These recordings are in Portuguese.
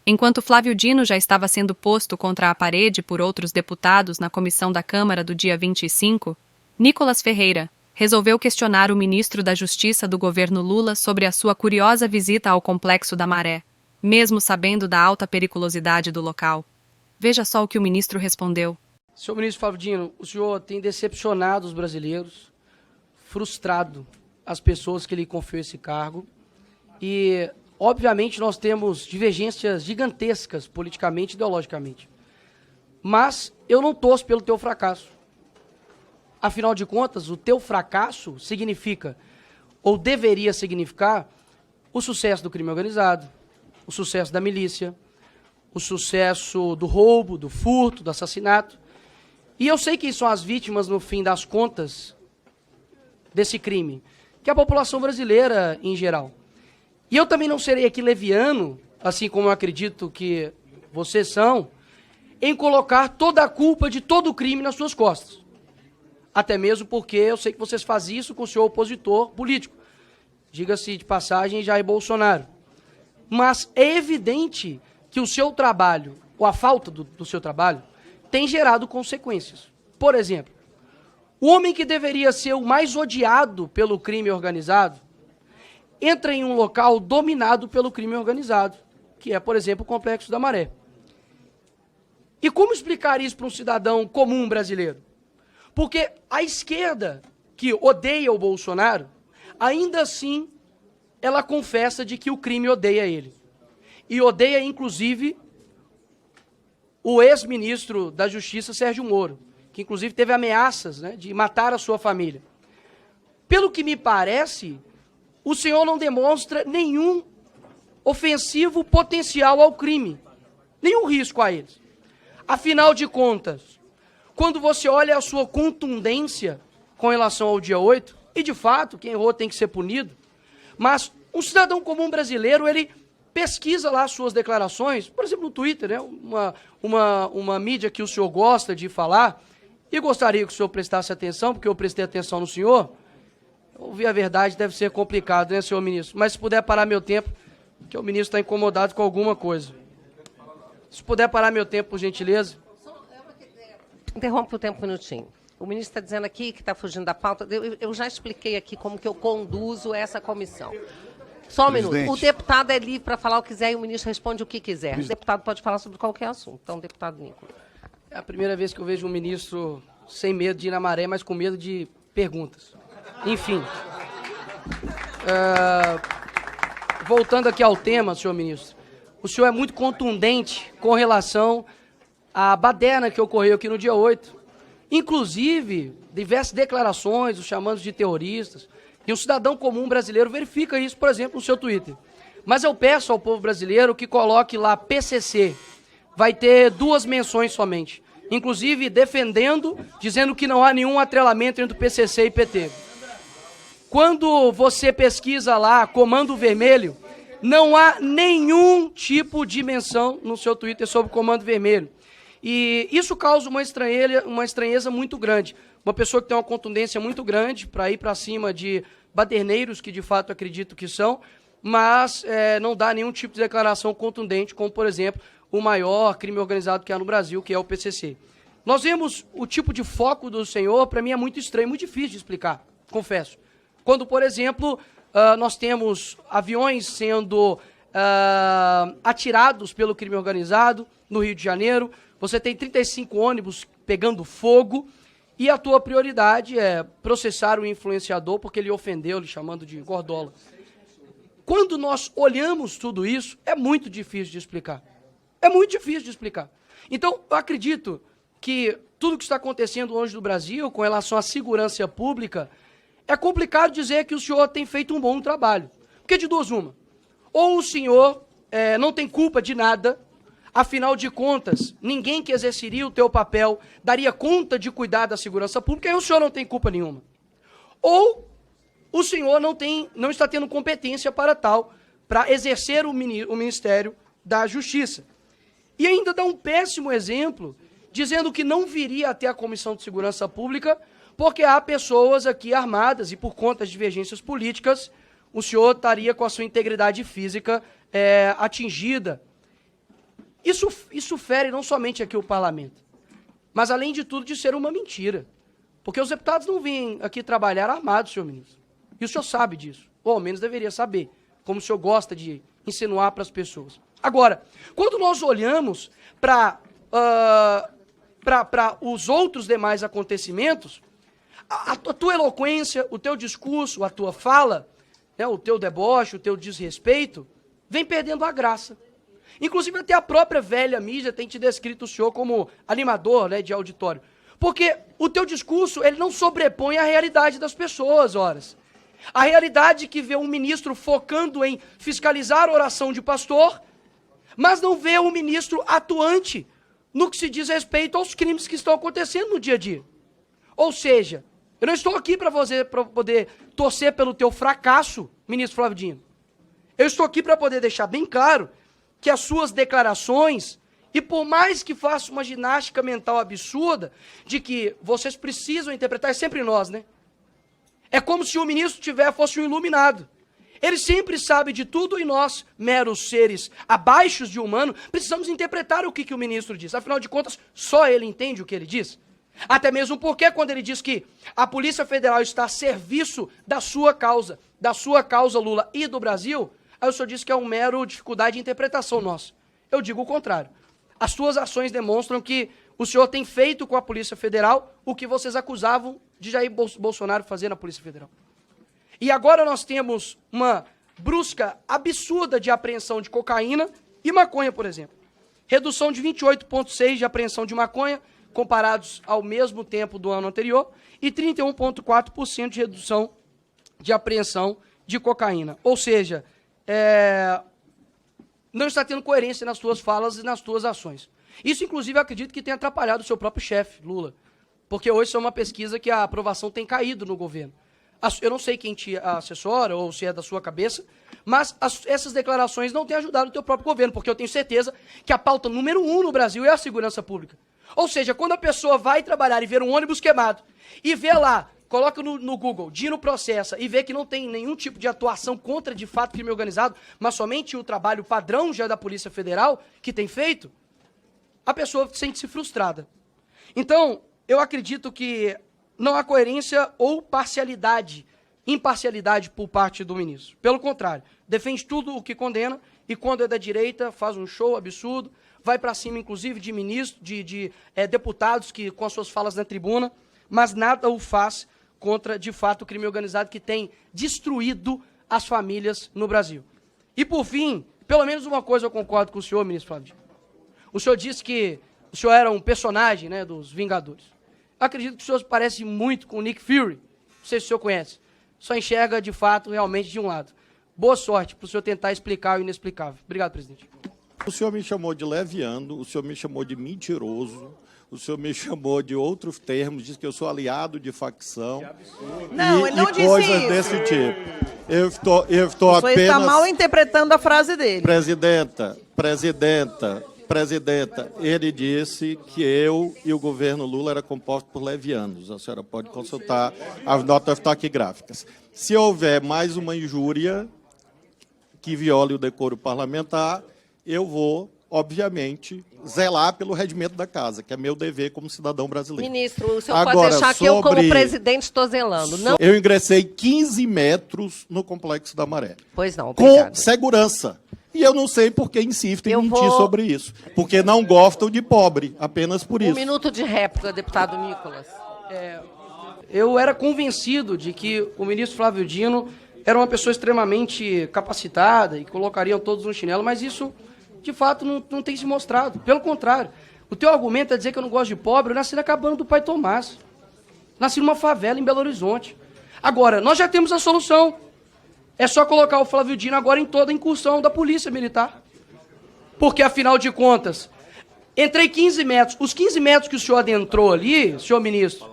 Enquanto Flávio Dino já estava sendo posto contra a parede por outros deputados na comissão da Câmara do dia 25, Nicolas Ferreira resolveu questionar o ministro da Justiça do governo Lula sobre a sua curiosa visita ao Complexo da Maré, mesmo sabendo da alta periculosidade do local. Veja só o que o ministro respondeu. Senhor ministro Flávio Dino, o senhor tem decepcionado os brasileiros, frustrado as pessoas que lhe confiou esse cargo e, obviamente, nós temos divergências gigantescas politicamente e ideologicamente. Mas eu não torço pelo teu fracasso. Afinal de contas, o teu fracasso significa, ou deveria significar, o sucesso do crime organizado, o sucesso da milícia, o sucesso do roubo, do furto, do assassinato. E eu sei quem são as vítimas, no fim das contas, desse crime, que é a população brasileira em geral. E eu também não serei aqui leviano, assim como eu acredito que vocês são, em colocar toda a culpa de todo o crime nas suas costas. Até mesmo porque eu sei que vocês fazem isso com o seu opositor político. Diga-se de passagem, Jair Bolsonaro. Mas é evidente que o seu trabalho, ou a falta do seu trabalho, tem gerado consequências. Por exemplo, o homem que deveria ser o mais odiado pelo crime organizado entra em um local dominado pelo crime organizado, que é, por exemplo, o Complexo da Maré. E como explicar isso para um cidadão comum brasileiro? Porque a esquerda, que odeia o Bolsonaro, ainda assim, ela confessa de que o crime odeia ele. E odeia, inclusive, o ex-ministro da Justiça, Sérgio Moro, que inclusive teve ameaças, né, de matar a sua família. Pelo que me parece, o senhor não demonstra nenhum ofensivo potencial ao crime, nenhum risco a eles. Afinal de contas, quando você olha a sua contundência com relação ao dia 8, e de fato, quem errou tem que ser punido, mas um cidadão comum brasileiro, ele pesquisa lá as suas declarações, por exemplo, no Twitter, né, uma mídia que o senhor gosta de falar, e gostaria que o senhor prestasse atenção, porque eu prestei atenção no senhor. Ouvir a verdade deve ser complicado, né, senhor ministro? Mas se puder parar meu tempo, que o ministro está incomodado com alguma coisa. Se puder parar meu tempo, por gentileza. Interrompe o tempo um minutinho. O ministro está dizendo aqui que está fugindo da pauta. Eu já expliquei aqui como que eu conduzo essa comissão. Só um minuto. O deputado é livre para falar o que quiser e o ministro responde o que quiser. O deputado pode falar sobre qualquer assunto. Então, deputado Nicolas. É a primeira vez que eu vejo um ministro sem medo de ir na maré, mas com medo de perguntas. Enfim. Voltando aqui ao tema, senhor ministro. O senhor é muito contundente com relação à baderna que ocorreu aqui no dia 8. Inclusive, diversas declarações, os chamando de terroristas. E um cidadão comum brasileiro verifica isso, por exemplo, no seu Twitter. Mas eu peço ao povo brasileiro que coloque lá PCC. Vai ter 2 menções somente. Inclusive defendendo, dizendo que não há nenhum atrelamento entre o PCC e PT. Quando você pesquisa lá Comando Vermelho, não há nenhum tipo de menção no seu Twitter sobre o Comando Vermelho. E isso causa uma estranheza muito grande. Uma pessoa que tem uma contundência muito grande para ir para cima de baderneiros, que de fato acredito que são, mas não dá nenhum tipo de declaração contundente, como, por exemplo, o maior crime organizado que há no Brasil, que é o PCC. Nós vemos o tipo de foco do senhor, para mim é muito estranho, muito difícil de explicar, confesso. Quando, por exemplo, nós temos aviões sendo atirados pelo crime organizado no Rio de Janeiro, você tem 35 ônibus pegando fogo, e a tua prioridade é processar o influenciador porque ele ofendeu, lhe chamando de gordola. Quando nós olhamos tudo isso, é muito difícil de explicar. É muito difícil de explicar. Então, eu acredito que tudo que está acontecendo hoje no Brasil com relação à segurança pública, é complicado dizer que o senhor tem feito um bom trabalho. Porque de duas uma. Ou o senhor não tem culpa de nada, afinal de contas, ninguém que exerceria o teu papel daria conta de cuidar da segurança pública, e o senhor não tem culpa nenhuma. Ou o senhor não está tendo competência para tal, para exercer o Ministério da Justiça. E ainda dá um péssimo exemplo, dizendo que não viria até a Comissão de Segurança Pública, porque há pessoas aqui armadas e por conta de divergências políticas, o senhor estaria com a sua integridade física atingida. Isso fere não somente aqui o parlamento, mas, além de tudo, de ser uma mentira. Porque os deputados não vêm aqui trabalhar armados, senhor ministro. E o senhor sabe disso, ou ao menos deveria saber, como o senhor gosta de insinuar para as pessoas. Agora, quando nós olhamos para os outros demais acontecimentos, a tua eloquência, o teu discurso, a tua fala, né, o teu deboche, o teu desrespeito, vem perdendo a graça. Inclusive, até a própria velha mídia tem te descrito o senhor como animador, né, de auditório. Porque o teu discurso, ele não sobrepõe a realidade das pessoas, horas. A realidade que vê um ministro focando em fiscalizar a oração de pastor, mas não vê um ministro atuante no que se diz respeito aos crimes que estão acontecendo no dia a dia. Ou seja, eu não estou aqui para poder torcer pelo teu fracasso, ministro Flávio Dino. Eu estou aqui para poder deixar bem claro que as suas declarações, e por mais que faça uma ginástica mental absurda, de que vocês precisam interpretar, é sempre nós, né? É como se o ministro fosse um iluminado. Ele sempre sabe de tudo e nós, meros seres abaixo de humano, precisamos interpretar o que o ministro diz. Afinal de contas, só ele entende o que ele diz. Até mesmo porque quando ele diz que a Polícia Federal está a serviço da sua causa, Lula, e do Brasil, aí o senhor diz que é uma mero dificuldade de interpretação nossa. Eu digo o contrário. As suas ações demonstram que o senhor tem feito com a Polícia Federal o que vocês acusavam de Jair Bolsonaro fazer na Polícia Federal. E agora nós temos uma brusca absurda de apreensão de cocaína e maconha, por exemplo. Redução de 28,6% de apreensão de maconha, comparados ao mesmo tempo do ano anterior, e 31,4% de redução de apreensão de cocaína. Ou seja, não está tendo coerência nas tuas falas e nas tuas ações. Isso, inclusive, eu acredito que tem atrapalhado o seu próprio chefe, Lula. Porque hoje isso é uma pesquisa que a aprovação tem caído no governo. Eu não sei quem te assessora ou se é da sua cabeça, mas essas declarações não têm ajudado o teu próprio governo, porque eu tenho certeza que a pauta número 1 no Brasil é a segurança pública. Ou seja, quando a pessoa vai trabalhar e ver um ônibus queimado, e vê lá, coloca no Google, Dino processa, e vê que não tem nenhum tipo de atuação contra, de fato, crime organizado, mas somente o trabalho padrão já da Polícia Federal, que tem feito, a pessoa sente-se frustrada. Então, eu acredito que não há coerência ou imparcialidade por parte do ministro. Pelo contrário, defende tudo o que condena e quando é da direita faz um show absurdo, vai para cima inclusive de ministros, de deputados que com as suas falas na tribuna, mas nada o faz contra, de fato, o crime organizado que tem destruído as famílias no Brasil. E por fim, pelo menos uma coisa eu concordo com o senhor, ministro Flávio. O senhor disse que o senhor era um personagem, né, dos Vingadores. Acredito que o senhor parece muito com o Nick Fury. Não sei se o senhor conhece. Só enxerga, de fato, realmente de um lado. Boa sorte para o senhor tentar explicar o inexplicável. Obrigado, presidente. O senhor me chamou de leviano, o senhor me chamou de mentiroso, o senhor me chamou de outros termos, disse que eu sou aliado de facção. Não, ele não disse coisas isso. desse tipo. Eu estou O senhor apenas... está mal interpretando a frase dele. Presidenta, ele disse que eu e o governo Lula era composto por levianos. A senhora pode consultar as notas taquigráficas. Se houver mais uma injúria que viole o decoro parlamentar, eu vou, obviamente, zelar pelo regimento da casa, que é meu dever como cidadão brasileiro. Ministro, o senhor Agora, pode deixar que eu, como presidente, estou zelando. Não... Eu ingressei 15 metros no Complexo da Maré. Pois não, obrigada. Com segurança. E eu não sei por que insistem em mentir sobre isso. Porque não gostam de pobre, apenas por isso. Um minuto de réplica, deputado Nicolas. Eu era convencido de que o ministro Flávio Dino era uma pessoa extremamente capacitada e colocariam todos no chinelo, mas isso, de fato, não tem se mostrado. Pelo contrário, o teu argumento é dizer que eu não gosto de pobre. Eu nasci na cabana do pai Tomás. Nasci numa favela em Belo Horizonte. Agora, nós já temos a solução. É só colocar o Flávio Dino agora em toda a incursão da Polícia Militar. Porque, afinal de contas, entrei 15 metros. Os 15 metros que o senhor adentrou ali, senhor ministro,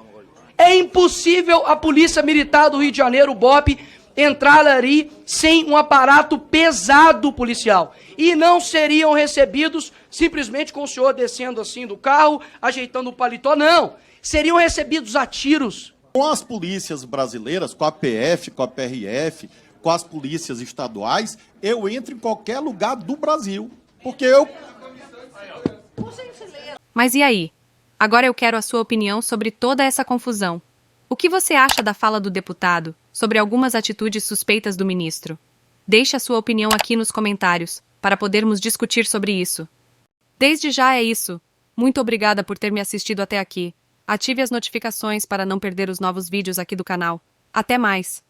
é impossível a Polícia Militar do Rio de Janeiro, o BOP, entrar ali sem um aparato pesado policial. E não seriam recebidos simplesmente com o senhor descendo assim do carro, ajeitando o paletó, não. Seriam recebidos a tiros. Com as polícias brasileiras, com a PF, com a PRF, com as polícias estaduais, eu entro em qualquer lugar do Brasil. Porque eu... Mas e aí? Agora eu quero a sua opinião sobre toda essa confusão. O que você acha da fala do deputado sobre algumas atitudes suspeitas do ministro? Deixe a sua opinião aqui nos comentários, para podermos discutir sobre isso. Desde já é isso. Muito obrigada por ter me assistido até aqui. Ative as notificações para não perder os novos vídeos aqui do canal. Até mais!